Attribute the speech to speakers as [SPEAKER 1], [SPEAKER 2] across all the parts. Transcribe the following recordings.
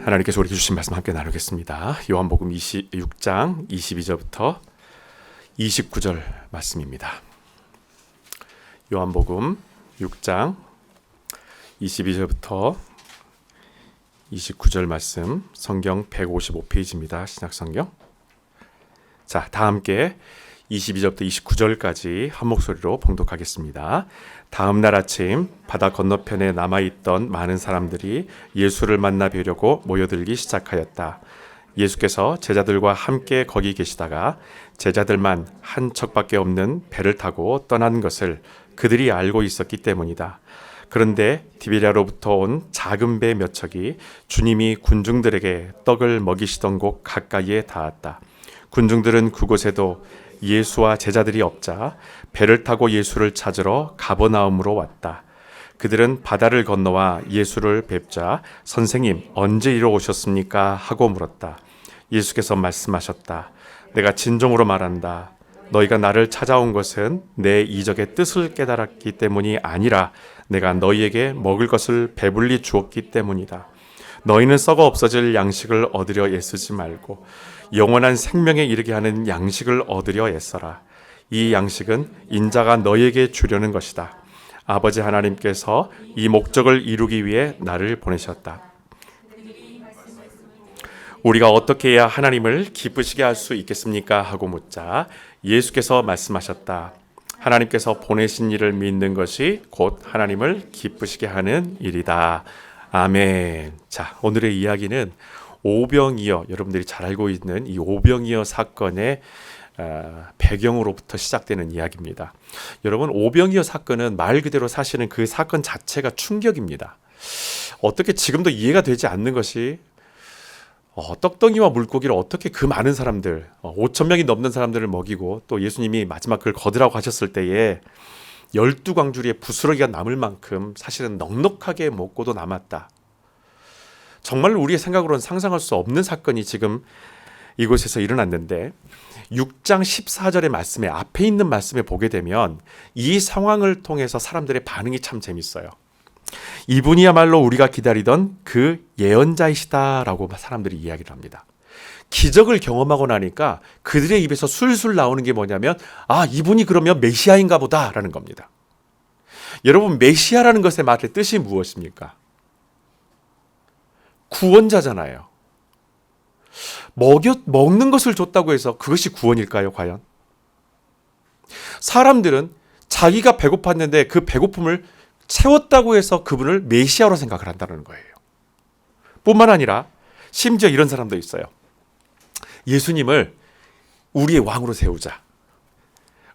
[SPEAKER 1] 하나님께서 우리에게 주신 말씀 함께 나누겠습니다. 요한복음 26장 22절부터 29절 말씀입니다. 요한복음 6장 22절부터 29절 말씀, 성경 155페이지입니다. 신약성경. 자, 다 함께 22절부터 29절까지 한 목소리로 봉독하겠습니다. 다음 날 아침 바다 건너편에 남아있던 많은 사람들이 예수를 만나 뵈려고 모여들기 시작하였다. 예수께서 제자들과 함께 거기 계시다가 제자들만 한 척밖에 없는 배를 타고 떠난 것을 그들이 알고 있었기 때문이다. 그런데 디베랴로부터 온 작은 배 몇 척이 주님이 군중들에게 떡을 먹이시던 곳 가까이에 닿았다. 군중들은 그곳에도 예수와 제자들이 없자 배를 타고 예수를 찾으러 가버나움으로 왔다. 그들은 바다를 건너와 예수를 뵙자 선생님, 언제 이리 오셨습니까? 하고 물었다. 예수께서 말씀하셨다. 내가 진정으로 말한다. 너희가 나를 찾아온 것은 내 이적의 뜻을 깨달았기 때문이 아니라 내가 너희에게 먹을 것을 배불리 주었기 때문이다. 너희는 썩어 없어질 양식을 얻으려 애쓰지 말고 영원한 생명에 이르게 하는 양식을 얻으려 애써라. 이 양식은 인자가 너희에게 주려는 것이다. 아버지 하나님께서 이 목적을 이루기 위해 나를 보내셨다. 우리가 어떻게 해야 하나님을 기쁘시게 할 수 있겠습니까? 하고 묻자 예수께서 말씀하셨다. 하나님께서 보내신 일을 믿는 것이 곧 하나님을 기쁘시게 하는 일이다. 아멘. 자, 오늘의 이야기는 오병이어, 여러분들이 잘 알고 있는 이 오병이어 사건의 배경으로부터 시작되는 이야기입니다. 여러분, 오병이어 사건은 말 그대로 사실은 그 사건 자체가 충격입니다. 어떻게 지금도 이해가 되지 않는 것이 떡덩이와 물고기를 어떻게 그 많은 사람들, 5천 명이 넘는 사람들을 먹이고 또 예수님이 마지막 그걸 거두라고 하셨을 때에 12광주리에 부스러기가 남을 만큼 사실은 넉넉하게 먹고도 남았다. 정말 우리의 생각으로는 상상할 수 없는 사건이 지금 이곳에서 일어났는데 6장 14절의 말씀에 앞에 있는 말씀에 보게 되면 이 상황을 통해서 사람들의 반응이 참 재밌어요. 이분이야말로 우리가 기다리던 그 예언자이시다라고 사람들이 이야기를 합니다. 기적을 경험하고 나니까 그들의 입에서 술술 나오는 게 뭐냐면 이분이 그러면 메시아인가 보다라는 겁니다. 여러분, 메시아라는 것의 말의 뜻이 무엇입니까? 구원자잖아요. 먹는 것을 줬다고 해서 그것이 구원일까요, 과연? 사람들은 자기가 배고팠는데 그 배고픔을 채웠다고 해서 그분을 메시아로 생각을 한다는 거예요. 뿐만 아니라 심지어 이런 사람도 있어요. 예수님을 우리의 왕으로 세우자.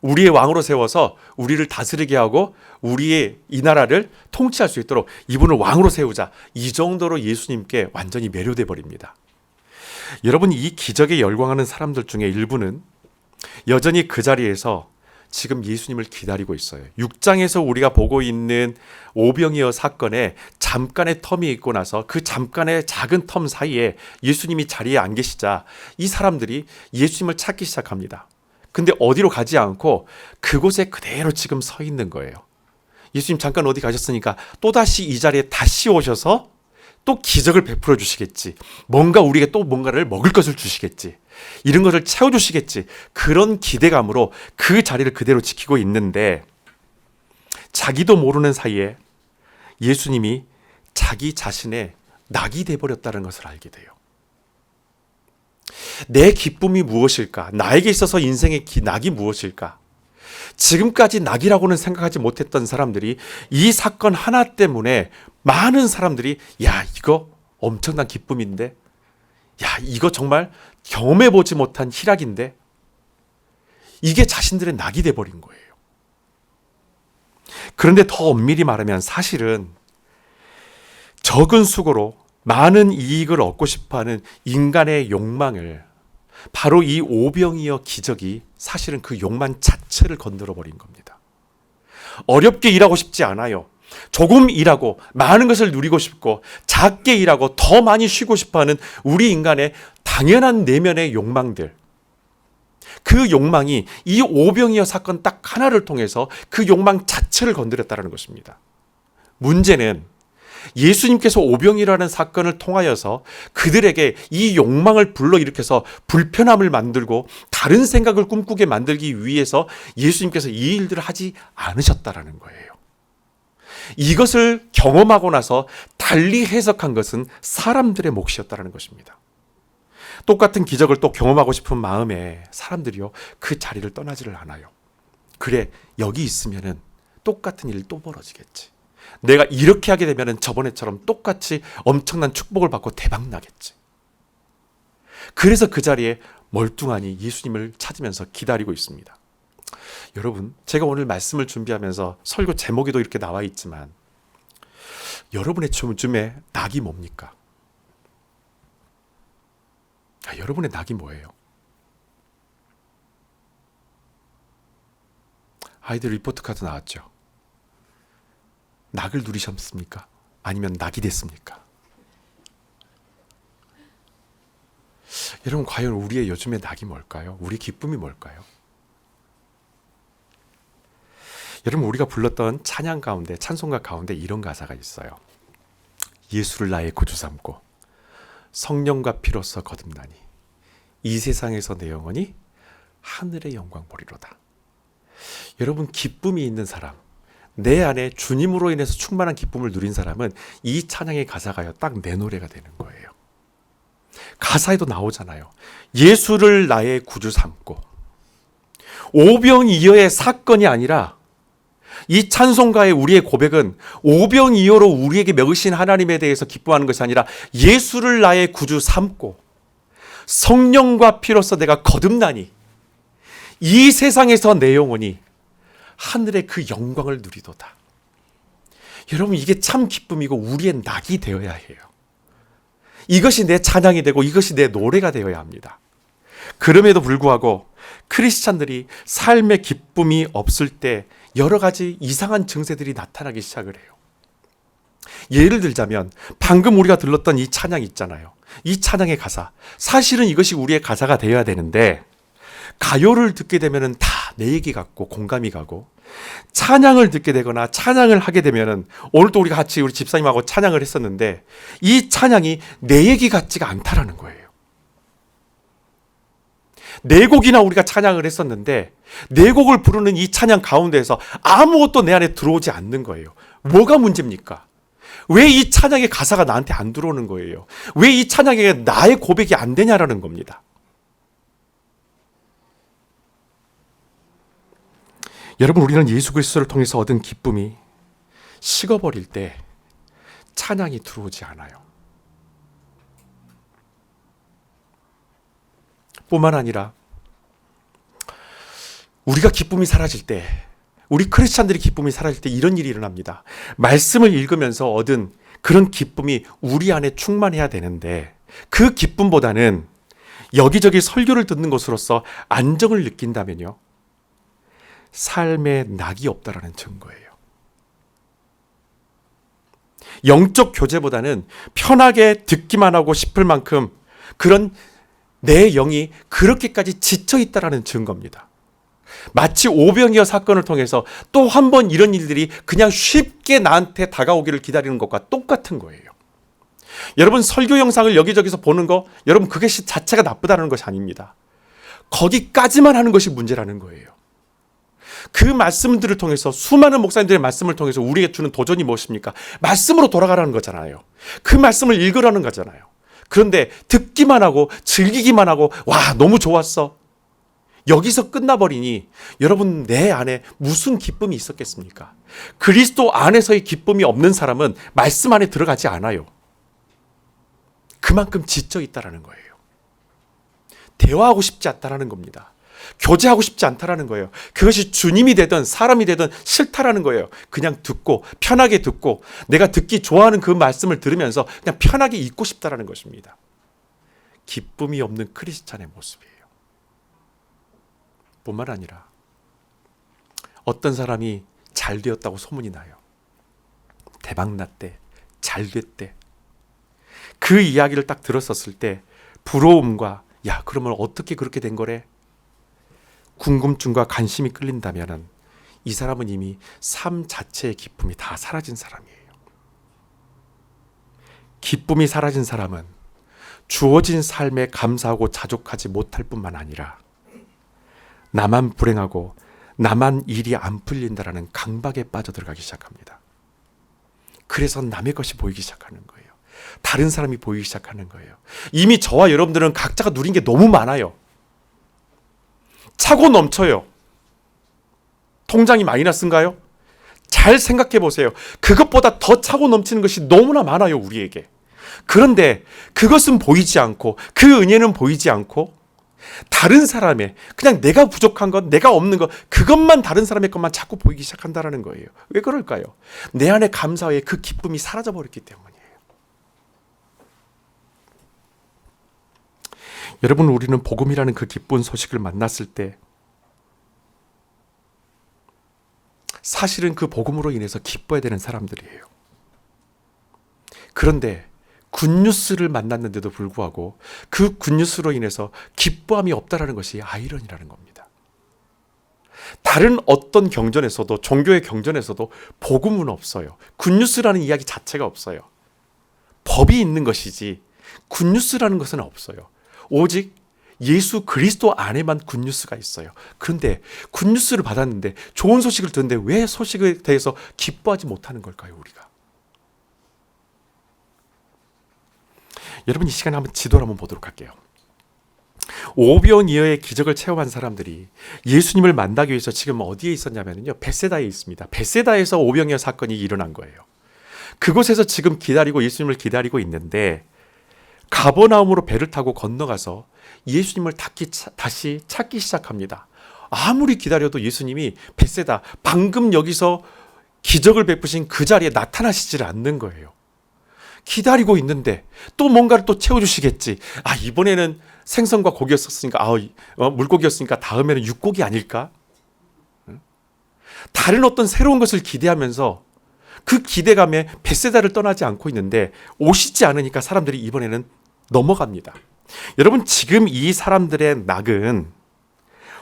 [SPEAKER 1] 우리의 왕으로 세워서 우리를 다스리게 하고 우리의 이 나라를 통치할 수 있도록 이분을 왕으로 세우자. 이 정도로 예수님께 완전히 매료돼 버립니다. 여러분, 이 기적에 열광하는 사람들 중에 일부는 여전히 그 자리에서 지금 예수님을 기다리고 있어요. 6장에서 우리가 보고 있는 오병이어 사건에 잠깐의 텀이 있고 나서 그 잠깐의 작은 텀 사이에 예수님이 자리에 안 계시자 이 사람들이 예수님을 찾기 시작합니다. 근데 어디로 가지 않고 그곳에 그대로 지금 서 있는 거예요. 예수님 잠깐 어디 가셨으니까 또다시 이 자리에 다시 오셔서 또 기적을 베풀어 주시겠지. 뭔가 우리에게 또 뭔가를 먹을 것을 주시겠지. 이런 것을 채워주시겠지. 그런 기대감으로 그 자리를 그대로 지키고 있는데 자기도 모르는 사이에 예수님이 자기 자신의 낙이 돼버렸다는 것을 알게 돼요. 내 기쁨이 무엇일까? 나에게 있어서 인생의 낙이 무엇일까? 지금까지 낙이라고는 생각하지 못했던 사람들이 이 사건 하나 때문에 많은 사람들이 이거 엄청난 기쁨인데, 이거 정말 경험해보지 못한 희락인데, 이게 자신들의 낙이 돼버린 거예요. 그런데 더 엄밀히 말하면 사실은 적은 수고로 많은 이익을 얻고 싶어하는 인간의 욕망을 바로 이 오병이어 기적이 사실은 그 욕망 자체를 건드려버린 겁니다. 어렵게 일하고 싶지 않아요. 조금 일하고 많은 것을 누리고 싶고 작게 일하고 더 많이 쉬고 싶어하는 우리 인간의 당연한 내면의 욕망들, 그 욕망이 이 오병이어 사건 딱 하나를 통해서 그 욕망 자체를 건드렸다는 것입니다. 문제는 예수님께서 오병이라는 사건을 통하여서 그들에게 이 욕망을 불러일으켜서 불편함을 만들고 다른 생각을 꿈꾸게 만들기 위해서 예수님께서 이 일들을 하지 않으셨다라는 거예요. 이것을 경험하고 나서 달리 해석한 것은 사람들의 몫이었다는 것입니다. 똑같은 기적을 또 경험하고 싶은 마음에 사람들이요, 그 자리를 떠나지를 않아요. 그래, 여기 있으면은 똑같은 일이 또 벌어지겠지. 내가 이렇게 하게 되면은 저번에처럼 똑같이 엄청난 축복을 받고 대박 나겠지. 그래서 그 자리에 멀뚱하니 예수님을 찾으면서 기다리고 있습니다. 여러분, 제가 오늘 말씀을 준비하면서 설교 제목에도 이렇게 나와 있지만 여러분의 요즘에 낙이 뭡니까? 여러분의 낙이 뭐예요? 아이들 리포트 카드 나왔죠? 낙을 누리셨습니까? 아니면 낙이 됐습니까? 여러분, 과연 우리의 요즘의 낙이 뭘까요? 우리 기쁨이 뭘까요? 여러분, 우리가 불렀던 찬양 가운데, 찬송가 가운데 이런 가사가 있어요. 예수를 나의 구주 삼고 성령과 피로써 거듭나니 이 세상에서 내 영혼이 하늘의 영광 보리로다. 여러분, 기쁨이 있는 사람, 내 안에 주님으로 인해서 충만한 기쁨을 누린 사람은 이 찬양의 가사가요, 딱 내 노래가 되는 거예요. 가사에도 나오잖아요. 예수를 나의 구주 삼고. 오병이어의 사건이 아니라 이 찬송가의 우리의 고백은 오병이어로 우리에게 먹으신 하나님에 대해서 기뻐하는 것이 아니라 예수를 나의 구주 삼고 성령과 피로써 내가 거듭나니 이 세상에서 내 영혼이 하늘의 그 영광을 누리도다. 여러분, 이게 참 기쁨이고 우리의 낙이 되어야 해요. 이것이 내 찬양이 되고 이것이 내 노래가 되어야 합니다. 그럼에도 불구하고 크리스찬들이 삶의 기쁨이 없을 때 여러 가지 이상한 증세들이 나타나기 시작을 해요. 예를 들자면 방금 우리가 들렀던 이 찬양 있잖아요. 이 찬양의 가사, 사실은 이것이 우리의 가사가 되어야 되는데 가요를 듣게 되면은 다 내 얘기 같고 공감이 가고, 찬양을 듣게 되거나 찬양을 하게 되면은, 오늘 또 우리가 같이 우리 집사님하고 찬양을 했었는데 이 찬양이 내 얘기 같지가 않다라는 거예요. 네 곡이나 우리가 찬양을 했었는데 네 곡을 부르는 이 찬양 가운데에서 아무것도 내 안에 들어오지 않는 거예요. 뭐가 문제입니까? 왜 이 찬양의 가사가 나한테 안 들어오는 거예요? 왜 이 찬양에 나의 고백이 안 되냐라는 겁니다. 여러분, 우리는 예수 그리스도를 통해서 얻은 기쁨이 식어버릴 때 찬양이 들어오지 않아요. 뿐만 아니라 우리가 기쁨이 사라질 때, 우리 크리스찬들이 기쁨이 사라질 때 이런 일이 일어납니다. 말씀을 읽으면서 얻은 그런 기쁨이 우리 안에 충만해야 되는데 그 기쁨보다는 여기저기 설교를 듣는 것으로서 안정을 느낀다면요, 삶에 낙이 없다라는 증거예요. 영적 교제보다는 편하게 듣기만 하고 싶을 만큼 그런 내 영이 그렇게까지 지쳐 있다라는 증거입니다. 마치 오병이어 사건을 통해서 또 한 번 이런 일들이 그냥 쉽게 나한테 다가오기를 기다리는 것과 똑같은 거예요. 여러분, 설교 영상을 여기저기서 보는 거, 여러분, 그것이 자체가 나쁘다는 것이 아닙니다. 거기까지만 하는 것이 문제라는 거예요. 그 말씀들을 통해서, 수많은 목사님들의 말씀을 통해서 우리에게 주는 도전이 무엇입니까? 말씀으로 돌아가라는 거잖아요. 그 말씀을 읽으라는 거잖아요. 그런데 듣기만 하고 즐기기만 하고 와, 너무 좋았어, 여기서 끝나버리니 여러분, 내 안에 무슨 기쁨이 있었겠습니까? 그리스도 안에서의 기쁨이 없는 사람은 말씀 안에 들어가지 않아요. 그만큼 지쳐 있다라는 거예요. 대화하고 싶지 않다라는 겁니다. 교제하고 싶지 않다라는 거예요. 그것이 주님이 되든 사람이 되든 싫다라는 거예요. 그냥 듣고 편하게 듣고 내가 듣기 좋아하는 그 말씀을 들으면서 그냥 편하게 있고 싶다라는 것입니다. 기쁨이 없는 크리스찬의 모습이에요. 뿐만 아니라 어떤 사람이 잘 되었다고 소문이 나요. 대박 났대, 잘 됐대. 그 이야기를 딱 들었었을 때 부러움과, 야, 그러면 어떻게 그렇게 된 거래? 궁금증과 관심이 끌린다면 이 사람은 이미 삶 자체의 기쁨이 다 사라진 사람이에요. 기쁨이 사라진 사람은 주어진 삶에 감사하고 자족하지 못할 뿐만 아니라 나만 불행하고 나만 일이 안 풀린다라는 강박에 빠져들어가기 시작합니다. 그래서 남의 것이 보이기 시작하는 거예요. 다른 사람이 보이기 시작하는 거예요. 이미 저와 여러분들은 각자가 누린 게 너무 많아요. 차고 넘쳐요. 통장이 마이너스인가요? 잘 생각해 보세요. 그것보다 더 차고 넘치는 것이 너무나 많아요, 우리에게. 그런데 그것은 보이지 않고, 그 은혜는 보이지 않고, 다른 사람의, 그냥 내가 부족한 것, 내가 없는 것, 그것만 다른 사람의 것만 자꾸 보이기 시작한다는 거예요. 왜 그럴까요? 내 안에 감사의 그 기쁨이 사라져버렸기 때문이에요. 여러분, 우리는 복음이라는 그 기쁜 소식을 만났을 때 사실은 그 복음으로 인해서 기뻐야 되는 사람들이에요. 그런데 굿뉴스를 만났는데도 불구하고 그 굿뉴스로 인해서 기뻐함이 없다라는 것이 아이러니라는 겁니다. 다른 어떤 경전에서도, 종교의 경전에서도 복음은 없어요. 굿뉴스라는 이야기 자체가 없어요. 법이 있는 것이지 굿뉴스라는 것은 없어요. 오직 예수 그리스도 안에만 굿뉴스가 있어요. 그런데 굿뉴스를 받았는데, 좋은 소식을 듣는데 왜 소식에 대해서 기뻐하지 못하는 걸까요, 우리가? 여러분, 이 시간에 한번 지도를 한번 보도록 할게요. 오병이어의 기적을 체험한 사람들이 예수님을 만나기 위해서 지금 어디에 있었냐면요, 벳세다에 있습니다. 벳세다에서 오병이어 사건이 일어난 거예요. 그곳에서 지금 예수님을 기다리고 있는데, 가버나움으로 배를 타고 건너가서 예수님을 다시 찾기 시작합니다. 아무리 기다려도 예수님이 벳세다, 방금 여기서 기적을 베푸신 그 자리에 나타나시질 않는 거예요. 기다리고 있는데 또 뭔가를 또 채워주시겠지. 이번에는 생선과 고기였었으니까, 물고기였으니까 다음에는 육고기 아닐까? 다른 어떤 새로운 것을 기대하면서 그 기대감에 벳세다를 떠나지 않고 있는데, 오시지 않으니까 사람들이 이번에는 넘어갑니다. 여러분, 지금 이 사람들의 낙은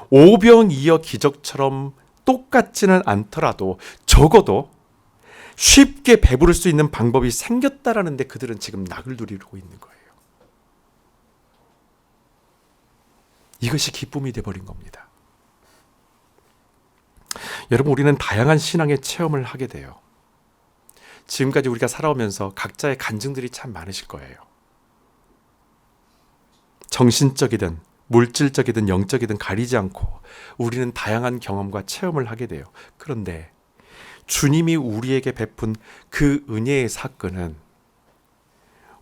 [SPEAKER 1] 오병이어 기적처럼 똑같지는 않더라도 적어도 쉽게 배부를 수 있는 방법이 생겼다라는 데 그들은 지금 낙을 누리고 있는 거예요. 이것이 기쁨이 되어버린 겁니다. 여러분, 우리는 다양한 신앙의 체험을 하게 돼요. 지금까지 우리가 살아오면서 각자의 간증들이 참 많으실 거예요. 정신적이든 물질적이든 영적이든 가리지 않고 우리는 다양한 경험과 체험을 하게 돼요. 그런데 주님이 우리에게 베푼 그 은혜의 사건은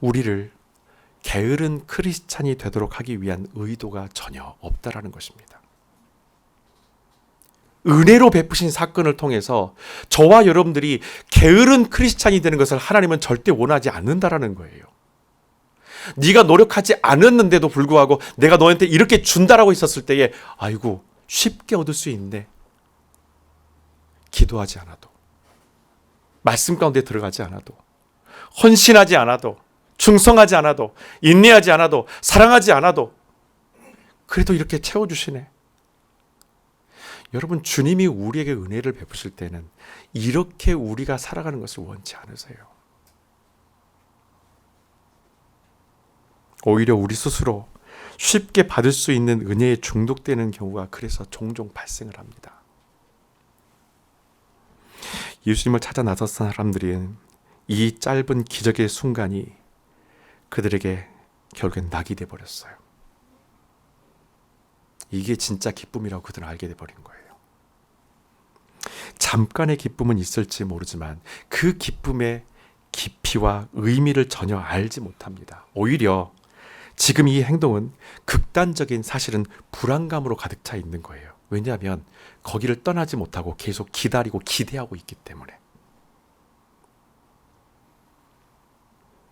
[SPEAKER 1] 우리를 게으른 크리스찬이 되도록 하기 위한 의도가 전혀 없다라는 것입니다. 은혜로 베푸신 사건을 통해서 저와 여러분들이 게으른 크리스찬이 되는 것을 하나님은 절대 원하지 않는다라는 거예요. 네가 노력하지 않았는데도 불구하고 내가 너한테 이렇게 준다라고 있었을 때에, 아이고 쉽게 얻을 수 있는데, 기도하지 않아도, 말씀 가운데 들어가지 않아도, 헌신하지 않아도, 충성하지 않아도, 인내하지 않아도, 사랑하지 않아도 그래도 이렇게 채워주시네. 여러분, 주님이 우리에게 은혜를 베푸실 때는 이렇게 우리가 살아가는 것을 원치 않으세요. 오히려 우리 스스로 쉽게 받을 수 있는 은혜에 중독되는 경우가 그래서 종종 발생을 합니다. 예수님을 찾아 나섰던 사람들은 이 짧은 기적의 순간이 그들에게 결국엔 낙이 되어버렸어요. 이게 진짜 기쁨이라고 그들은 알게 되어버린 거예요. 잠깐의 기쁨은 있을지 모르지만 그 기쁨의 깊이와 의미를 전혀 알지 못합니다. 오히려 지금 이 행동은 극단적인, 사실은 불안감으로 가득 차 있는 거예요. 왜냐하면 거기를 떠나지 못하고 계속 기다리고 기대하고 있기 때문에.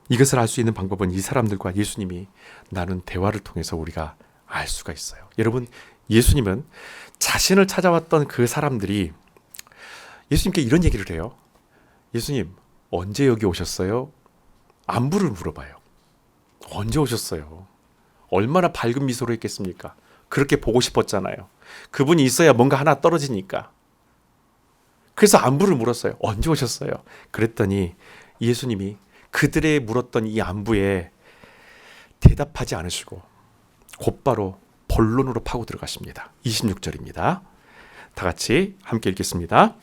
[SPEAKER 1] 이것을 알 수 있는 방법은 이 사람들과 예수님이 나눈 대화를 통해서 우리가 알 수가 있어요. 여러분, 예수님은 자신을 찾아왔던 그 사람들이 예수님께 이런 얘기를 해요. 예수님, 언제 여기 오셨어요? 안부를 물어봐요. 언제 오셨어요? 얼마나 밝은 미소로 했겠습니까? 그렇게 보고 싶었잖아요. 그분이 있어야 뭔가 하나 떨어지니까. 그래서 안부를 물었어요. 언제 오셨어요? 그랬더니 예수님이 그들의 물었던 이 안부에 대답하지 않으시고 곧바로 본론으로 파고 들어가십니다. 26절입니다. 다 같이 함께 읽겠습니다.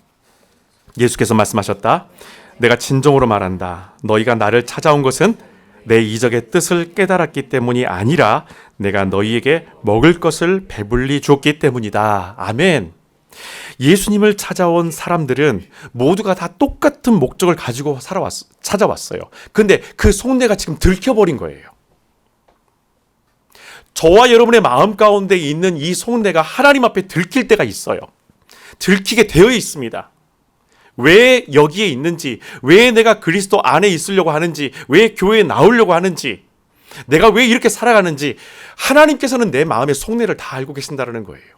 [SPEAKER 1] 예수께서 말씀하셨다. 내가 진정으로 말한다. 너희가 나를 찾아온 것은 내 이적의 뜻을 깨달았기 때문이 아니라 내가 너희에게 먹을 것을 배불리 줬기 때문이다. 아멘. 예수님을 찾아온 사람들은 모두가 다 똑같은 목적을 가지고 찾아왔어요. 근데 그 속내가 지금 들켜버린 거예요. 저와 여러분의 마음 가운데 있는 이 속내가 하나님 앞에 들킬 때가 있어요. 들키게 되어 있습니다. 왜 여기에 있는지, 왜 내가 그리스도 안에 있으려고 하는지, 왜 교회에 나오려고 하는지, 내가 왜 이렇게 살아가는지 하나님께서는 내 마음의 속내를 다 알고 계신다는 거예요.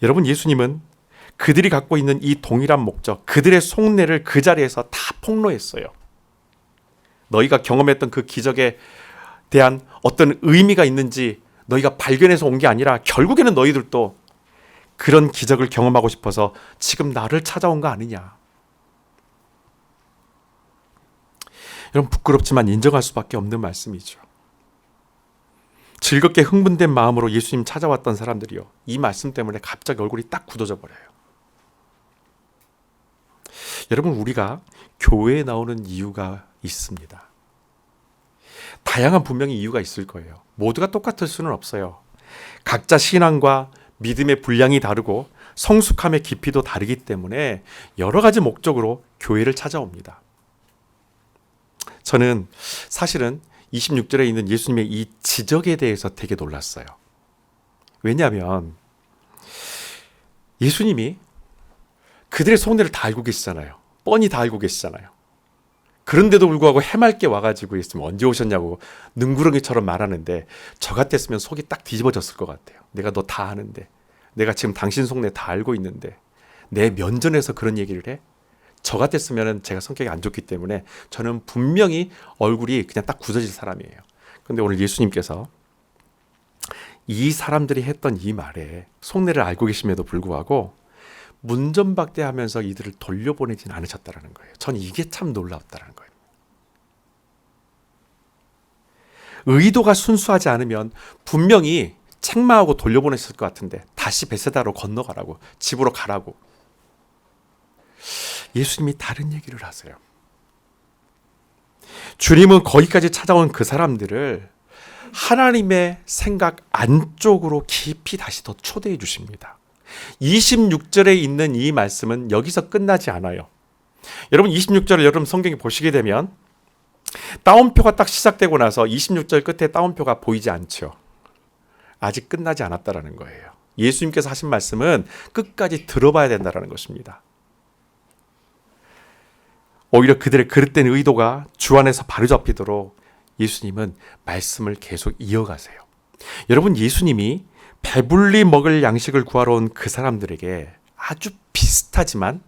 [SPEAKER 1] 여러분, 예수님은 그들이 갖고 있는 이 동일한 목적, 그들의 속내를 그 자리에서 다 폭로했어요. 너희가 경험했던 그 기적에 대한 어떤 의미가 있는지 너희가 발견해서 온 게 아니라 결국에는 너희들도 그런 기적을 경험하고 싶어서 지금 나를 찾아온 거 아니냐. 여러분, 부끄럽지만 인정할 수밖에 없는 말씀이죠. 즐겁게 흥분된 마음으로 예수님 찾아왔던 사람들이요, 이 말씀 때문에 갑자기 얼굴이 딱 굳어져 버려요. 여러분, 우리가 교회에 나오는 이유가 있습니다. 다양한 분명히 이유가 있을 거예요. 모두가 똑같을 수는 없어요. 각자 신앙과 믿음의 분량이 다르고 성숙함의 깊이도 다르기 때문에 여러 가지 목적으로 교회를 찾아옵니다. 저는 사실은 26절에 있는 예수님의 이 지적에 대해서 되게 놀랐어요. 왜냐하면 예수님이 그들의 속내를 다 알고 계시잖아요. 뻔히 다 알고 계시잖아요. 그런데도 불구하고 해맑게 와가지고 예수님 언제 오셨냐고 능구렁이처럼 말하는데, 저 같았으면 속이 딱 뒤집어졌을 것 같아요. 내가 너 다 아는데, 내가 지금 당신 속내 다 알고 있는데 내 면전에서 그런 얘기를 해? 저 같았으면 제가 성격이 안 좋기 때문에 저는 분명히 얼굴이 그냥 딱 굳어질 사람이에요. 그런데 오늘 예수님께서 이 사람들이 했던 이 말에 속내를 알고 계심에도 불구하고 문전박대하면서 이들을 돌려보내진 않으셨다는 거예요. 전 이게 참 놀라웠다는 거예요. 의도가 순수하지 않으면 분명히 책망하고 돌려보냈을 것 같은데 다시 베세다로 건너가라고, 집으로 가라고. 예수님이 다른 얘기를 하세요. 주님은 거기까지 찾아온 그 사람들을 하나님의 생각 안쪽으로 깊이 다시 더 초대해 주십니다. 26절에 있는 이 말씀은 여기서 끝나지 않아요. 여러분, 26절을 여러분 성경에 보시게 되면 따옴표가 딱 시작되고 나서 26절 끝에 따옴표가 보이지 않죠. 아직 끝나지 않았다라는 거예요. 예수님께서 하신 말씀은 끝까지 들어봐야 된다는 것입니다. 오히려 그들의 그릇된 의도가 주 안에서 바로잡히도록 예수님은 말씀을 계속 이어가세요. 여러분, 예수님이 배불리 먹을 양식을 구하러 온 그 사람들에게 아주 비슷하지만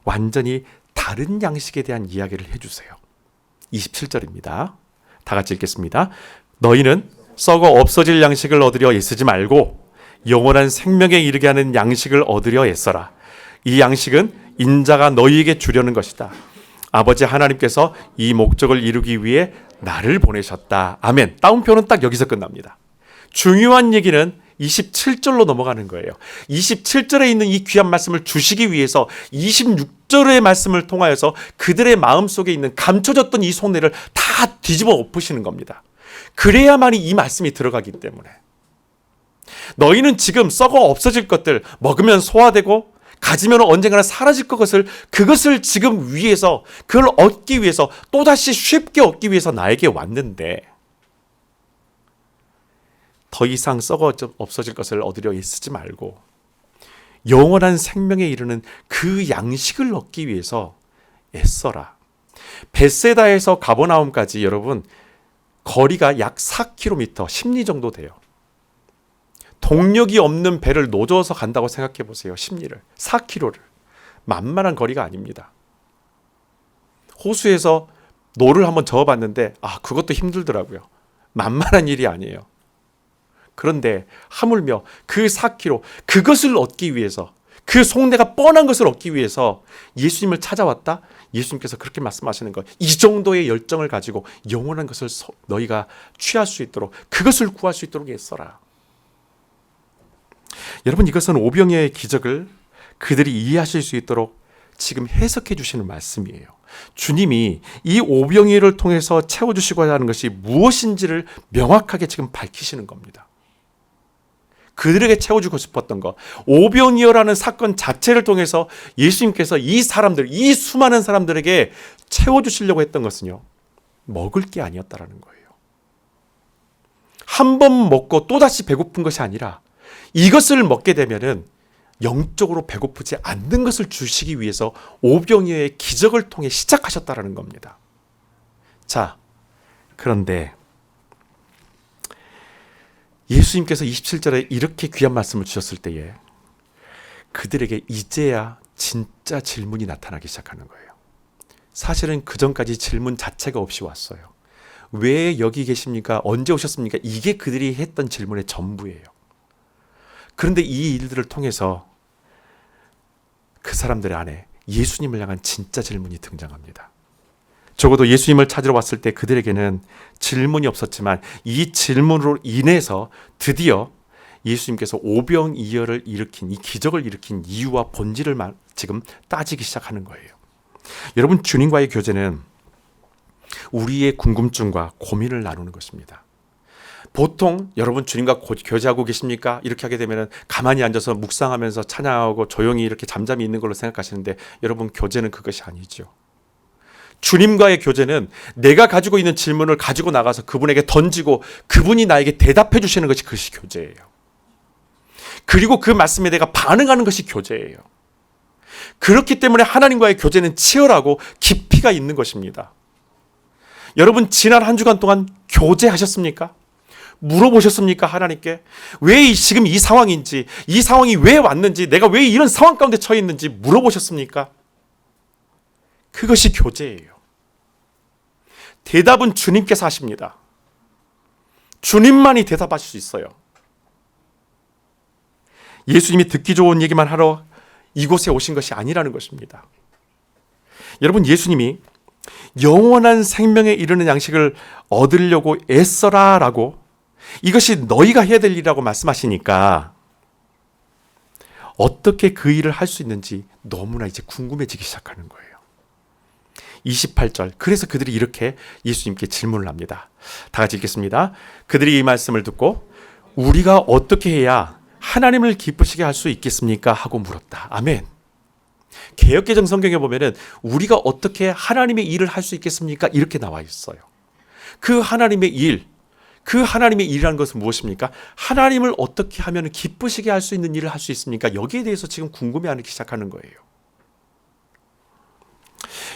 [SPEAKER 1] 완전히 다른 양식에 대한 이야기를 해주세요. 27절입니다. 다 같이 읽겠습니다. 너희는 썩어 없어질 양식을 얻으려 애쓰지 말고 영원한 생명에 이르게 하는 양식을 얻으려 애써라. 이 양식은 인자가 너희에게 주려는 것이다. 아버지 하나님께서 이 목적을 이루기 위해 나를 보내셨다. 아멘. 따옴표는 딱 여기서 끝납니다. 중요한 얘기는 27절로 넘어가는 거예요. 27절에 있는 이 귀한 말씀을 주시기 위해서 26절의 말씀을 통하여서 그들의 마음속에 있는 감춰졌던 이 속내를 다 뒤집어 엎으시는 겁니다. 그래야만이 이 말씀이 들어가기 때문에. 너희는 지금 썩어 없어질 것들, 먹으면 소화되고 가지면 언젠가는 사라질 그것을 지금 위해서, 그걸 얻기 위해서, 또다시 쉽게 얻기 위해서 나에게 왔는데 더 이상 썩어 없어질 것을 얻으려 애쓰지 말고 영원한 생명에 이르는 그 양식을 얻기 위해서 애써라. 벳세다에서 가버나움까지 여러분 거리가 약 4km, 10리 정도 돼요. 동력이 없는 배를 노져서 간다고 생각해 보세요. 10리를, 4km를. 만만한 거리가 아닙니다. 호수에서 노를 한번 저어봤는데 그것도 힘들더라고요. 만만한 일이 아니에요. 그런데 하물며 그 4km, 그것을 얻기 위해서, 그 속내가 뻔한 것을 얻기 위해서 예수님을 찾아왔다? 예수님께서 그렇게 말씀하시는 것. 이 정도의 열정을 가지고 영원한 것을 너희가 취할 수 있도록, 그것을 구할 수 있도록 애써라. 여러분, 이것은 오병이어의 기적을 그들이 이해하실 수 있도록 지금 해석해 주시는 말씀이에요. 주님이 이 오병이어를 통해서 채워주시고자 하는 것이 무엇인지를 명확하게 지금 밝히시는 겁니다. 그들에게 채워주고 싶었던 것, 오병이어라는 사건 자체를 통해서 예수님께서 이 사람들, 이 수많은 사람들에게 채워주시려고 했던 것은요, 먹을 게 아니었다라는 거예요. 한 번 먹고 또다시 배고픈 것이 아니라 이것을 먹게 되면은 영적으로 배고프지 않는 것을 주시기 위해서 오병이어의 기적을 통해 시작하셨다라는 겁니다. 자, 그런데 예수님께서 27절에 이렇게 귀한 말씀을 주셨을 때에 그들에게 이제야 진짜 질문이 나타나기 시작하는 거예요. 사실은 그전까지 질문 자체가 없이 왔어요. 왜 여기 계십니까? 언제 오셨습니까? 이게 그들이 했던 질문의 전부예요. 그런데 이 일들을 통해서 그 사람들의 안에 예수님을 향한 진짜 질문이 등장합니다. 적어도 예수님을 찾으러 왔을 때 그들에게는 질문이 없었지만 이 질문으로 인해서 드디어 예수님께서 오병이어를 일으킨, 이 기적을 일으킨 이유와 본질을 지금 따지기 시작하는 거예요. 여러분, 주님과의 교제는 우리의 궁금증과 고민을 나누는 것입니다. 보통 여러분 주님과 교제하고 계십니까? 이렇게 하게 되면 가만히 앉아서 묵상하면서 찬양하고 조용히 이렇게 잠잠히 있는 걸로 생각하시는데, 여러분, 교제는 그것이 아니죠. 주님과의 교제는 내가 가지고 있는 질문을 가지고 나가서 그분에게 던지고 그분이 나에게 대답해 주시는 것이 그것이 교제예요. 그리고 그 말씀에 내가 반응하는 것이 교제예요. 그렇기 때문에 하나님과의 교제는 치열하고 깊이가 있는 것입니다. 여러분, 지난 한 주간 동안 교제하셨습니까? 물어보셨습니까? 하나님께 왜 지금 이 상황인지, 이 상황이 왜 왔는지, 내가 왜 이런 상황 가운데 처해 있는지 물어보셨습니까? 그것이 교제예요. 대답은 주님께서 하십니다. 주님만이 대답하실 수 있어요. 예수님이 듣기 좋은 얘기만 하러 이곳에 오신 것이 아니라는 것입니다. 여러분, 예수님이 영원한 생명에 이르는 양식을 얻으려고 애써라 라고, 이것이 너희가 해야 될 일이라고 말씀하시니까 어떻게 그 일을 할 수 있는지 너무나 이제 궁금해지기 시작하는 거예요. 28절, 그래서 그들이 이렇게 예수님께 질문을 합니다. 다 같이 읽겠습니다. 그들이 이 말씀을 듣고 우리가 어떻게 해야 하나님을 기쁘시게 할 수 있겠습니까? 하고 물었다. 아멘. 개역개정 성경에 보면은 우리가 어떻게 하나님의 일을 할 수 있겠습니까? 이렇게 나와 있어요. 그 하나님의 일, 그 하나님의 일이라는 것은 무엇입니까? 하나님을 어떻게 하면 기쁘시게 할 수 있는 일을 할 수 있습니까? 여기에 대해서 지금 궁금해하기 시작하는 거예요.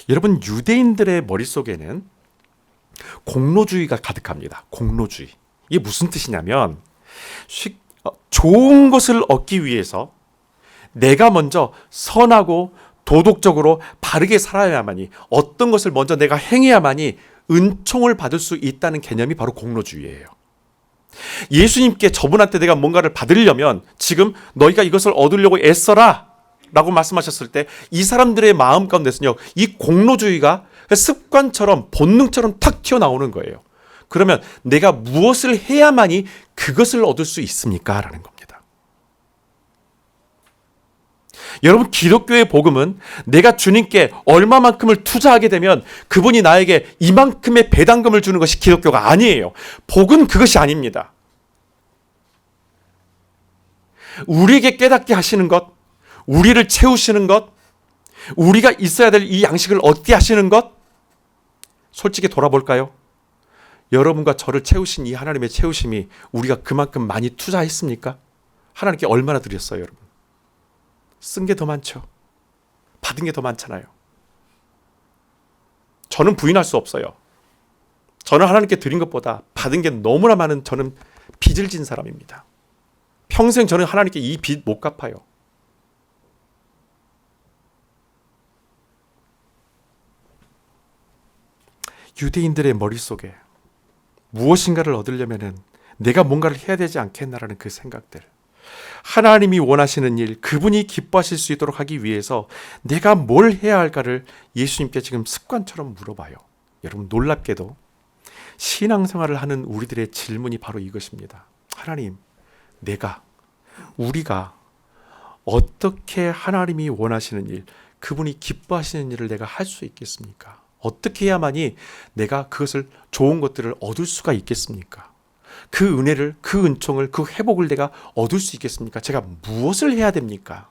[SPEAKER 1] 여러분, 유대인들의 머릿속에는 공로주의가 가득합니다. 공로주의. 이게 무슨 뜻이냐면 좋은 것을 얻기 위해서 내가 먼저 선하고 도덕적으로 바르게 살아야만이, 어떤 것을 먼저 내가 행해야만이 은총을 받을 수 있다는 개념이 바로 공로주의예요. 예수님께 저분한테 내가 뭔가를 받으려면 지금 너희가 이것을 얻으려고 애써라 라고 말씀하셨을 때 이 사람들의 마음 가운데서는요, 이 공로주의가 습관처럼 본능처럼 탁 튀어나오는 거예요. 그러면 내가 무엇을 해야만이 그것을 얻을 수 있습니까? 라는 겁니다. 여러분, 기독교의 복음은 내가 주님께 얼마만큼을 투자하게 되면 그분이 나에게 이만큼의 배당금을 주는 것이 기독교가 아니에요. 복은 그것이 아닙니다. 우리에게 깨닫게 하시는 것, 우리를 채우시는 것, 우리가 있어야 될 이 양식을 얻게 하시는 것, 솔직히 돌아볼까요? 여러분과 저를 채우신 이 하나님의 채우심이 우리가 그만큼 많이 투자했습니까? 하나님께 얼마나 드렸어요, 여러분? 쓴 게 더 많죠. 받은 게 더 많잖아요. 저는 부인할 수 없어요. 저는 하나님께 드린 것보다 받은 게 너무나 많은, 저는 빚을 진 사람입니다. 평생 저는 하나님께 이 빚 못 갚아요. 유대인들의 머릿속에 무엇인가를 얻으려면은 내가 뭔가를 해야 되지 않겠나라는 그 생각들, 하나님이 원하시는 일, 그분이 기뻐하실 수 있도록 하기 위해서 내가 뭘 해야 할까를 예수님께 지금 습관처럼 물어봐요. 여러분, 놀랍게도 신앙생활을 하는 우리들의 질문이 바로 이것입니다. 하나님, 우리가 어떻게 하나님이 원하시는 일, 그분이 기뻐하시는 일을 내가 할 수 있겠습니까? 어떻게 해야만이 내가 그것을, 좋은 것들을 얻을 수가 있겠습니까? 그 은혜를, 그 은총을, 그 회복을 내가 얻을 수 있겠습니까? 제가 무엇을 해야 됩니까?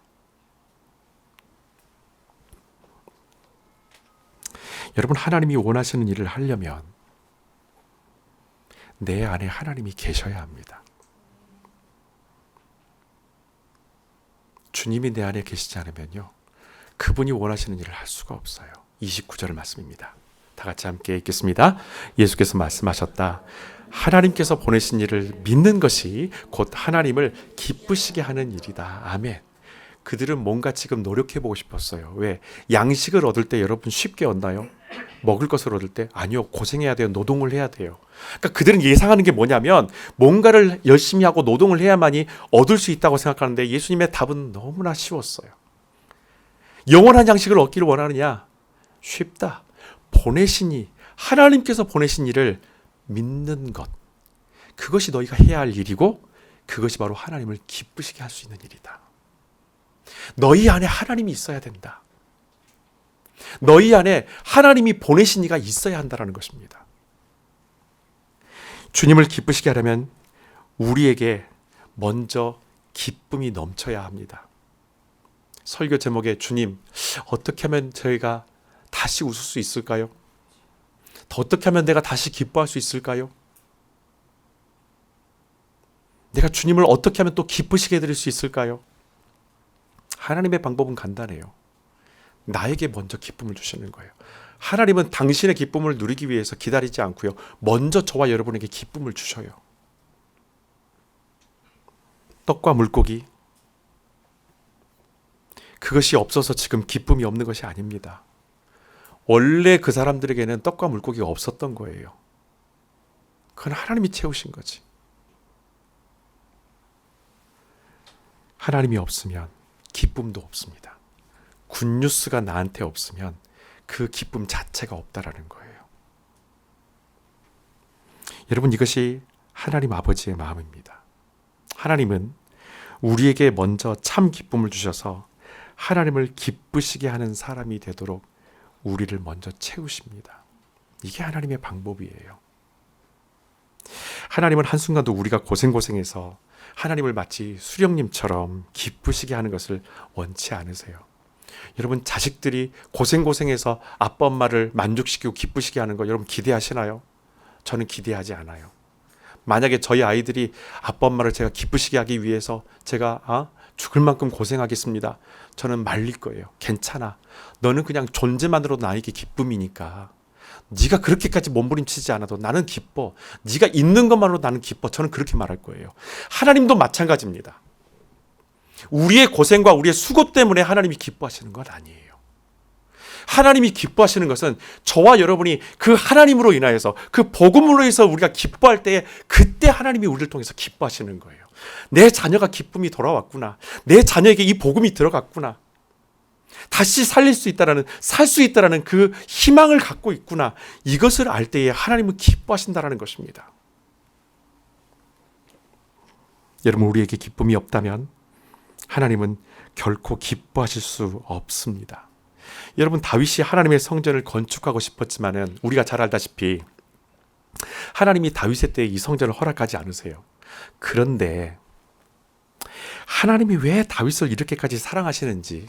[SPEAKER 1] 여러분, 하나님이 원하시는 일을 하려면 내 안에 하나님이 계셔야 합니다. 주님이 내 안에 계시지 않으면요, 그분이 원하시는 일을 할 수가 없어요. 29절 말씀입니다. 다 같이 함께 읽겠습니다. 예수께서 말씀하셨다. 하나님께서 보내신 일을 믿는 것이 곧 하나님을 기쁘시게 하는 일이다. 아멘. 그들은 뭔가 지금 노력해보고 싶었어요. 왜? 양식을 얻을 때 여러분 쉽게 얻나요? 먹을 것을 얻을 때? 아니요. 고생해야 돼요. 노동을 해야 돼요. 그러니까 그들은 예상하는 게 뭐냐면 뭔가를 열심히 하고 노동을 해야만이 얻을 수 있다고 생각하는데 예수님의 답은 너무나 쉬웠어요. 영원한 양식을 얻기를 원하느냐? 쉽다. 하나님께서 보내신 일을 믿는 것. 그것이 너희가 해야 할 일이고 그것이 바로 하나님을 기쁘시게 할 수 있는 일이다. 너희 안에 하나님이 있어야 된다. 너희 안에 하나님이 보내신 이가 있어야 한다는 것입니다. 주님을 기쁘시게 하려면 우리에게 먼저 기쁨이 넘쳐야 합니다. 설교 제목에 주님, 어떻게 하면 저희가 다시 웃을 수 있을까요? 어떻게 하면 내가 다시 기뻐할 수 있을까요? 내가 주님을 어떻게 하면 또 기쁘시게 해드릴 수 있을까요? 하나님의 방법은 간단해요. 나에게 먼저 기쁨을 주시는 거예요. 하나님은 당신의 기쁨을 누리기 위해서 기다리지 않고요, 먼저 저와 여러분에게 기쁨을 주셔요. 떡과 물고기, 그것이 없어서 지금 기쁨이 없는 것이 아닙니다. 원래 그 사람들에게는 떡과 물고기가 없었던 거예요. 그건 하나님이 채우신 거지. 하나님이 없으면 기쁨도 없습니다. 굿뉴스가 나한테 없으면 그 기쁨 자체가 없다라는 거예요. 여러분, 이것이 하나님 아버지의 마음입니다. 하나님은 우리에게 먼저 참 기쁨을 주셔서 하나님을 기쁘시게 하는 사람이 되도록 우리를 먼저 채우십니다. 이게 하나님의 방법이에요. 하나님은 한순간도 우리가 고생해서 하나님을 마치 수령님처럼 기쁘시게 하는 것을 원치 않으세요. 여러분, 자식들이 고생해서 아빠 엄마를 만족시키고 기쁘시게 하는 거 여러분 기대하시나요? 저는 기대하지 않아요. 만약에 저희 아이들이 아빠 엄마를 제가 기쁘시게 하기 위해서 제가 죽을 만큼 고생하겠습니다, 저는 말릴 거예요. 괜찮아. 너는 그냥 존재만으로도 나에게 기쁨이니까 네가 그렇게까지 몸부림치지 않아도 나는 기뻐. 네가 있는 것만으로 나는 기뻐. 저는 그렇게 말할 거예요. 하나님도 마찬가지입니다. 우리의 고생과 우리의 수고 때문에 하나님이 기뻐하시는 건 아니에요. 하나님이 기뻐하시는 것은 저와 여러분이 그 하나님으로 인하여서, 그 복음으로 해서 우리가 기뻐할 때에 그때 하나님이 우리를 통해서 기뻐하시는 거예요. 내 자녀가 기쁨이 돌아왔구나. 내 자녀에게 이 복음이 들어갔구나. 다시 살 수 있다라는 그 희망을 갖고 있구나. 이것을 알 때에 하나님은 기뻐하신다라는 것입니다. 여러분, 우리에게 기쁨이 없다면 하나님은 결코 기뻐하실 수 없습니다. 여러분, 다윗이 하나님의 성전을 건축하고 싶었지만은 우리가 잘 알다시피 하나님이 다윗의 때에 이 성전을 허락하지 않으세요. 그런데 하나님이 왜 다윗을 이렇게까지 사랑하시는지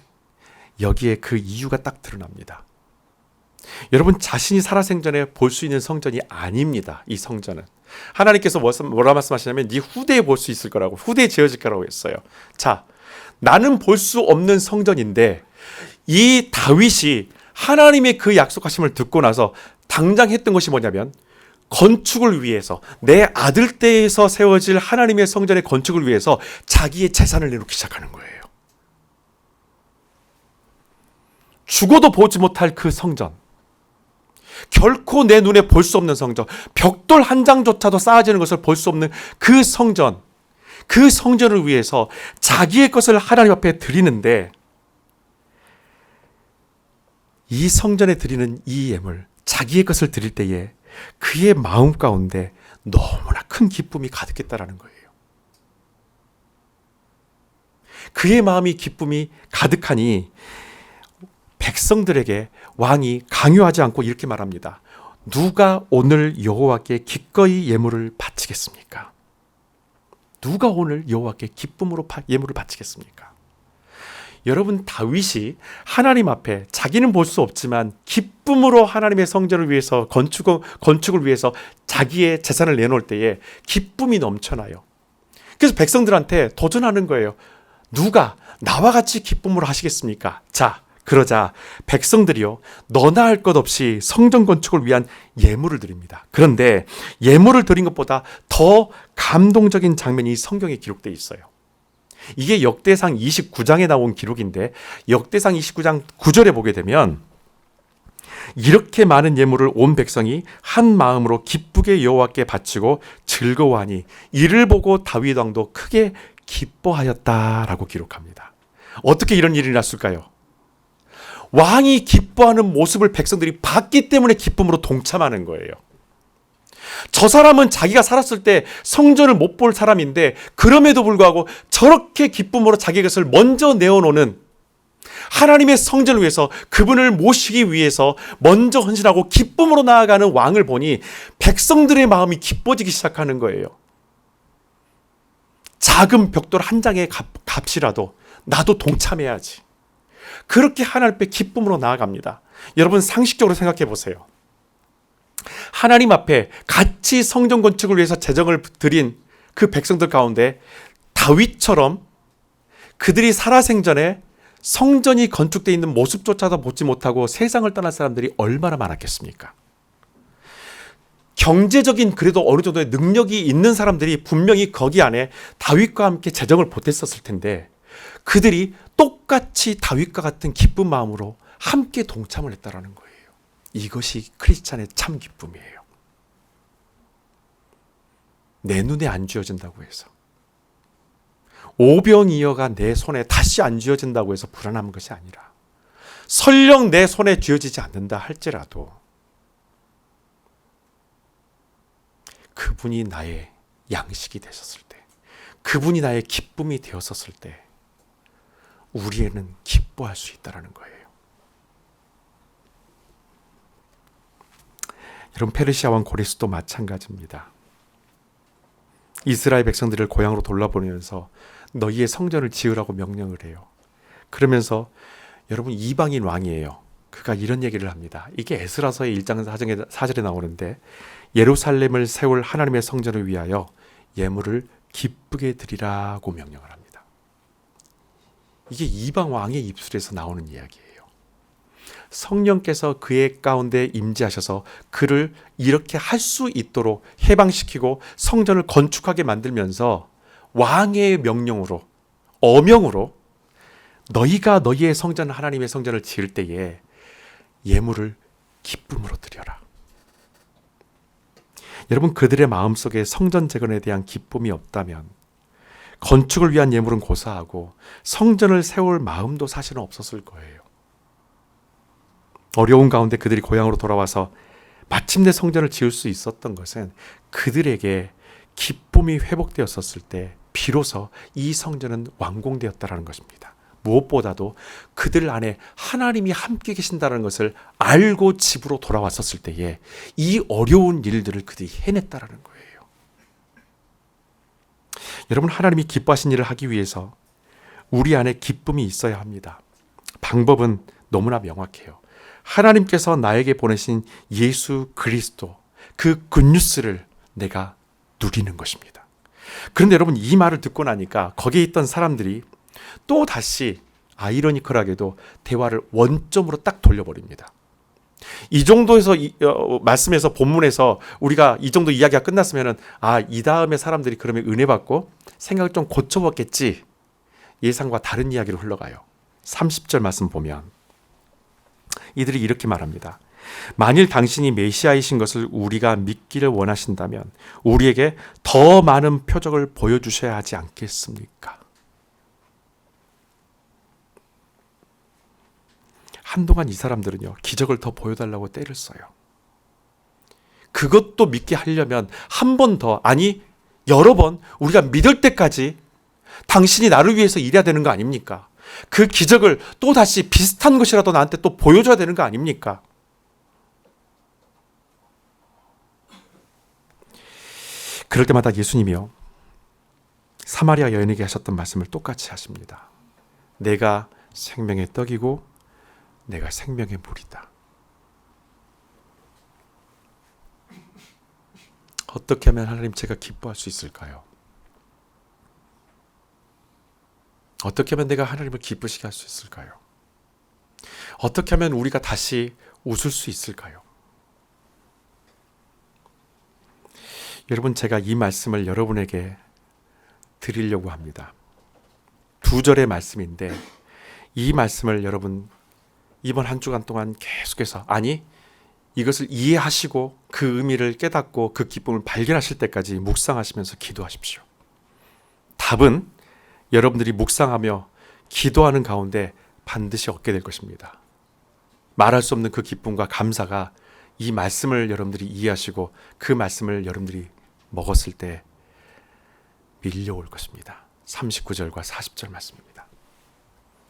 [SPEAKER 1] 여기에 그 이유가 딱 드러납니다. 여러분, 자신이 살아생전에 볼 수 있는 성전이 아닙니다. 이 성전은 하나님께서 뭐라 말씀하시냐면 네 후대에 볼 수 있을 거라고, 후대에 지어질 거라고 했어요. 자, 나는 볼 수 없는 성전인데 이 다윗이 하나님의 그 약속하심을 듣고 나서 당장 했던 것이 뭐냐면 건축을 위해서, 내 아들 때에서 세워질 하나님의 성전의 건축을 위해서 자기의 재산을 내놓기 시작하는 거예요. 죽어도 보지 못할 그 성전, 결코 내 눈에 볼 수 없는 성전, 벽돌 한 장조차도 쌓아지는 것을 볼 수 없는 그 성전, 그 성전을 위해서 자기의 것을 하나님 앞에 드리는데, 이 성전에 드리는 이 예물, 자기의 것을 드릴 때에 그의 마음 가운데 너무나 큰 기쁨이 가득했다라는 거예요. 그의 마음이 기쁨이 가득하니 백성들에게 왕이 강요하지 않고 이렇게 말합니다. 누가 오늘 여호와께 기꺼이 예물을 바치겠습니까? 누가 오늘 여호와께 기쁨으로 예물을 바치겠습니까? 여러분, 다윗이 하나님 앞에 자기는 볼 수 없지만 기쁨으로 하나님의 성전을 위해서 건축을 위해서 자기의 재산을 내놓을 때에 기쁨이 넘쳐나요. 그래서 백성들한테 도전하는 거예요. 누가 나와 같이 기쁨으로 하시겠습니까? 자, 그러자 백성들이요, 너나 할 것 없이 성전 건축을 위한 예물을 드립니다. 그런데 예물을 드린 것보다 더 감동적인 장면이 성경에 기록되어 있어요. 이게 역대상 29장에 나온 기록인데, 역대상 29장 9절에 보게 되면 이렇게 많은 예물을 온 백성이 한 마음으로 기쁘게 여호와께 바치고 즐거워하니 이를 보고 다윗 왕도 크게 기뻐하였다라고 기록합니다. 어떻게 이런 일이 났을까요? 왕이 기뻐하는 모습을 백성들이 봤기 때문에 기쁨으로 동참하는 거예요. 저 사람은 자기가 살았을 때 성전을 못 볼 사람인데 그럼에도 불구하고 저렇게 기쁨으로 자기 것을 먼저 내어놓는, 하나님의 성전을 위해서 그분을 모시기 위해서 먼저 헌신하고 기쁨으로 나아가는 왕을 보니 백성들의 마음이 기뻐지기 시작하는 거예요. 작은 벽돌 한 장의 값이라도 나도 동참해야지. 그렇게 하나님 앞에 기쁨으로 나아갑니다. 여러분, 상식적으로 생각해 보세요. 하나님 앞에 같이 성전 건축을 위해서 재정을 드린 그 백성들 가운데 다윗처럼 그들이 살아생전에 성전이 건축되어 있는 모습조차도 보지 못하고 세상을 떠날 사람들이 얼마나 많았겠습니까? 경제적인 그래도 어느 정도의 능력이 있는 사람들이 분명히 거기 안에 다윗과 함께 재정을 보탰었을 텐데, 그들이 똑같이 다윗과 같은 기쁜 마음으로 함께 동참을 했다라는 거예요. 이것이 크리스찬의 참 기쁨이에요. 내 눈에 안 쥐어진다고 해서, 오병이어가 내 손에 다시 안 쥐어진다고 해서 불안한 것이 아니라, 설령 내 손에 쥐어지지 않는다 할지라도 그분이 나의 양식이 되셨을 때, 그분이 나의 기쁨이 되었었을 때 우리에는 기뻐할 수 있다는 거예요. 여러분, 페르시아 왕 고레스도 마찬가지입니다. 이스라엘 백성들을 고향으로 돌려보내면서 너희의 성전을 지으라고 명령을 해요. 그러면서 여러분, 이방인 왕이에요. 그가 이런 얘기를 합니다. 이게 에스라서의 1장 4절에 나오는데, 예루살렘을 세울 하나님의 성전을 위하여 예물을 기쁘게 드리라고 명령을 합니다. 이게 이방 왕의 입술에서 나오는 이야기예요. 성령께서 그의 가운데 임재하셔서 그를 이렇게 할 수 있도록 해방시키고 성전을 건축하게 만들면서 왕의 명령으로, 어명으로 너희가 너희의 성전, 하나님의 성전을 지을 때에 예물을 기쁨으로 드려라. 여러분, 그들의 마음속에 성전 재건에 대한 기쁨이 없다면 건축을 위한 예물은 고사하고 성전을 세울 마음도 사실은 없었을 거예요. 어려운 가운데 그들이 고향으로 돌아와서 마침내 성전을 지을 수 있었던 것은 그들에게 기쁨이 회복되었었을 때 비로소 이 성전은 완공되었다는 것입니다. 무엇보다도 그들 안에 하나님이 함께 계신다는 것을 알고 집으로 돌아왔었을 때에 이 어려운 일들을 그들이 해냈다는 거예요. 여러분, 하나님이 기뻐하신 일을 하기 위해서 우리 안에 기쁨이 있어야 합니다. 방법은 너무나 명확해요. 하나님께서 나에게 보내신 예수 그리스도, 그 굿뉴스를 내가 누리는 것입니다. 그런데 여러분, 이 말을 듣고 나니까 거기에 있던 사람들이 또 다시 아이러니컬하게도 대화를 원점으로 딱 돌려버립니다. 이 정도에서 말씀에서 본문에서 우리가 이 정도 이야기가 끝났으면은, 이 다음에 사람들이 그러면 은혜 받고 생각을 좀 고쳐봤겠지, 예상과 다른 이야기로 흘러가요. 30절 말씀 보면 이들이 이렇게 말합니다. 만일 당신이 메시아이신 것을 우리가 믿기를 원하신다면 우리에게 더 많은 표적을 보여주셔야 하지 않겠습니까? 한동안 이 사람들은요, 기적을 더 보여달라고 떼를 써요. 그것도 믿게 하려면 한 번 더, 아니 여러 번 우리가 믿을 때까지 당신이 나를 위해서 일해야 되는 거 아닙니까? 그 기적을 또 다시 비슷한 것이라도 나한테 또 보여줘야 되는 거 아닙니까? 그럴 때마다 예수님이요, 사마리아 여인에게 하셨던 말씀을 똑같이 하십니다. 내가 생명의 떡이고 내가 생명의 물이다. 어떻게 하면 하나님 제가 기뻐할 수 있을까요? 어떻게 하면 내가 하나님을 기쁘시게 할 수 있을까요? 어떻게 하면 우리가 다시 웃을 수 있을까요? 여러분, 제가 이 말씀을 여러분에게 드리려고 합니다. 2절의 말씀인데 이 말씀을 여러분 이번 한 주간 동안 계속해서, 아니 이것을 이해하시고 그 의미를 깨닫고 그 기쁨을 발견하실 때까지 묵상하시면서 기도하십시오. 답은 여러분들이 묵상하며 기도하는 가운데 반드시 얻게 될 것입니다. 말할 수 없는 그 기쁨과 감사가 이 말씀을 여러분들이 이해하시고 그 말씀을 여러분들이 먹었을 때 밀려올 것입니다. 39절과 40절 말씀입니다.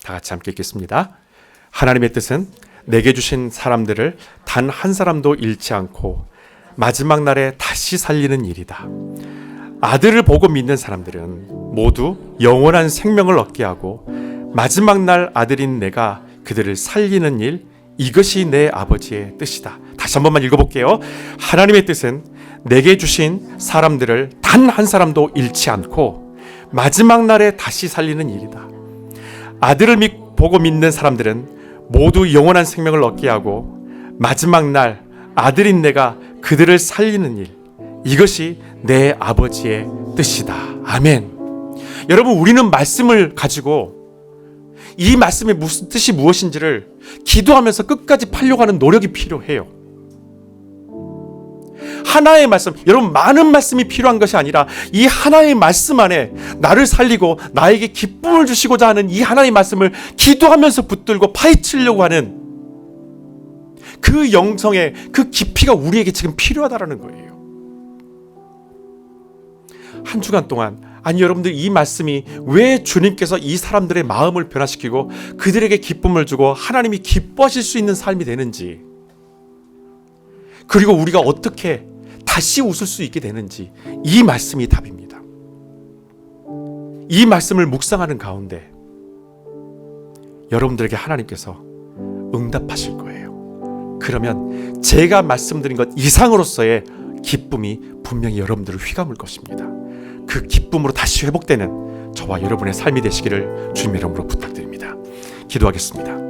[SPEAKER 1] 다 같이 함께 읽겠습니다. 하나님의 뜻은 내게 주신 사람들을 단 한 사람도 잃지 않고 마지막 날에 다시 살리는 일이다. 아들을 보고 믿는 사람들은 모두 영원한 생명을 얻게 하고 마지막 날 아들인 내가 그들을 살리는 일, 이것이 내 아버지의 뜻이다. 다시 한 번만 읽어볼게요. 하나님의 뜻은 내게 주신 사람들을 단 한 사람도 잃지 않고 마지막 날에 다시 살리는 일이다. 아들을 보고 믿는 사람들은 모두 영원한 생명을 얻게 하고 마지막 날 아들인 내가 그들을 살리는 일, 이것이 내 아버지의 뜻이다. 아멘. 여러분, 우리는 말씀을 가지고 이 말씀의 무슨 뜻이 무엇인지를 기도하면서 끝까지 팔려고 하는 노력이 필요해요. 하나의 말씀, 여러분 많은 말씀이 필요한 것이 아니라 이 하나의 말씀 안에 나를 살리고 나에게 기쁨을 주시고자 하는 이 하나의 말씀을 기도하면서 붙들고 파헤치려고 하는 그 영성의 그 깊이가 우리에게 지금 필요하다라는 거예요. 한 주간 동안, 아니 여러분들 이 말씀이 왜 주님께서 이 사람들의 마음을 변화시키고 그들에게 기쁨을 주고 하나님이 기뻐하실 수 있는 삶이 되는지, 그리고 우리가 어떻게 다시 웃을 수 있게 되는지, 이 말씀이 답입니다. 이 말씀을 묵상하는 가운데 여러분들에게 하나님께서 응답하실 거예요. 그러면 제가 말씀드린 것 이상으로서의 기쁨이 분명히 여러분들을 휘감을 것입니다. 그 기쁨으로 다시 회복되는 저와 여러분의 삶이 되시기를 주님의 이름으로 부탁드립니다. 기도하겠습니다.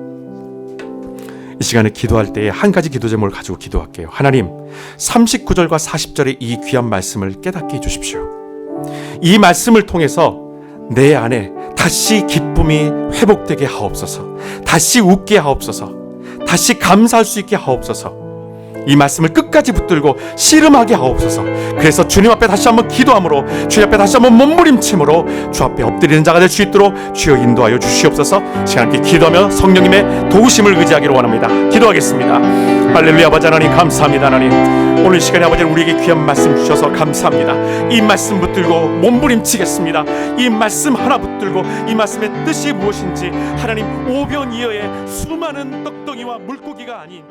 [SPEAKER 1] 이 시간에 기도할 때에 한 가지 기도 제목을 가지고 기도할게요. 하나님, 39절과 40절의 이 귀한 말씀을 깨닫게 해주십시오. 이 말씀을 통해서 내 안에 다시 기쁨이 회복되게 하옵소서. 다시 웃게 하옵소서. 다시 감사할 수 있게 하옵소서. 이 말씀을 끝까지 붙들고 씨름하게 하옵소서. 그래서 주님 앞에 다시 한번 기도함으로, 주님 앞에 다시 한번 몸부림침으로 주 앞에 엎드리는 자가 될 수 있도록 주여 인도하여 주시옵소서. 시간 함께 기도하며 성령님의 도우심을 의지하기를 원합니다. 기도하겠습니다. 할렐루야. 아버지 하나님 감사합니다. 하나님, 오늘 시간에 아버지 우리에게 귀한 말씀 주셔서 감사합니다. 이 말씀 붙들고 몸부림치겠습니다. 이 말씀 하나 붙들고 이 말씀의 뜻이 무엇인지, 하나님 오변이어의 수많은 떡덩이와 물고기가 아닌